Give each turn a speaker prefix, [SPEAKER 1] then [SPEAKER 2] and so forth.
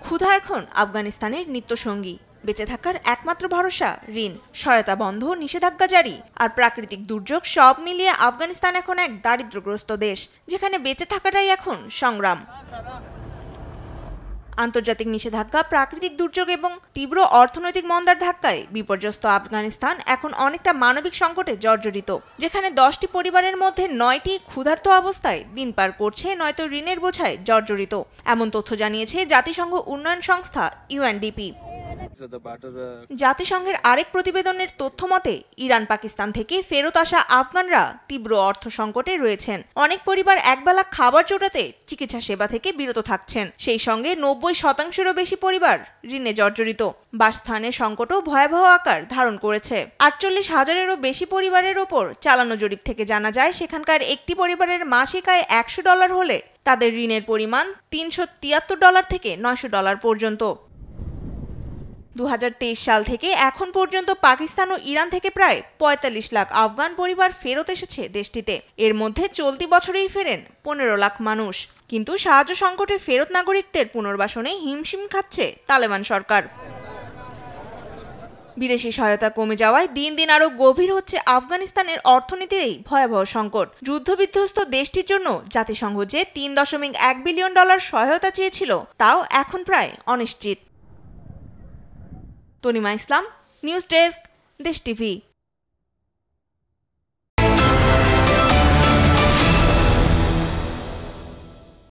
[SPEAKER 1] ক্ষুধা এখন আফগানিস্তানের নিত্যসঙ্গী। বেঁচে থাকার একমাত্র ভরসা ঋণ, সহায়তা বন্ধ, নিষেধাজ্ঞা জারি আর প্রাকৃতিক দুর্যোগ সব মিলিয়ে আফগানিস্তান এখন এক দারিদ্র্যগ্রস্ত দেশ, যেখানে বেঁচে থাকাটাই এখন সংগ্রাম। আন্তর্জাতিক নিষেধাজ্ঞা, প্রাকৃতিক দুর্যোগ এবং তীব্র অর্থনৈতিক মন্দার ধাক্কায় বিপর্যস্ত আফগানিস্তান এখন অনেকটা মানবিক সংকটে জর্জরিত, যেখানে 10টি পরিবারের মধ্যে 9টি ক্ষুধার্ত অবস্থায় দিন পার করছে, নয়তো ঋণের বোঝায় জর্জরিত। এমন তথ্য জানিয়েছে জাতিসংঘ উন্নয়ন সংস্থা ইউএনডিপি। জাতিসংঘের আরেক প্রতিবেদনের তথ্য মতে ইরান পাকিস্তান থেকে ফেরত আসা আফগানরা তীব্র অর্থ সংকটে রয়েছেন। অনেক পরিবার একবেলা খাবার জোটাতে চিকিৎসা সেবা থেকে বিরত থাকছেন। সেই সঙ্গে 90%-এরও বেশি পরিবার ঋণে জর্জরিত। বাসস্থানের সংকটও ভয়াবহ আকার ধারণ করেছে। 48,000-এরও বেশি পরিবারের ওপর চালানো জরিপ থেকে জানা যায়, সেখানকার একটি পরিবারের মাসিক আয় $100 হলে তাদের ঋণের পরিমাণ $373 থেকে $900 পর্যন্ত। 2023 সাল থেকে এখন পর্যন্ত পাকিস্তান ও ইরান থেকে প্রায় 45 লাখ আফগান পরিবার ফেরত এসেছে দেশটিতে। এর মধ্যে চলতি বছরেই ফেরেন 15 লাখ মানুষ। কিন্তু সাহায্য সংকটে ফেরত নাগরিকদের পুনর্বাসনে হিমশিম খাচ্ছে তালেবান সরকার। বিদেশি সহায়তা কমে যাওয়ায় দিন দিন আরো গভীর হচ্ছে আফগানিস্তানের অর্থনীতির এই ভয়াবহ সংকট। যুদ্ধবিধ্বস্ত দেশটির জন্য জাতিসংঘ যে $3.1 বিলিয়ন সহায়তা চেয়েছিল, তাও এখন প্রায় অনিশ্চিত। তনিমা ইসলাম, নিউজ ডেস্ক, দেশ টিভি।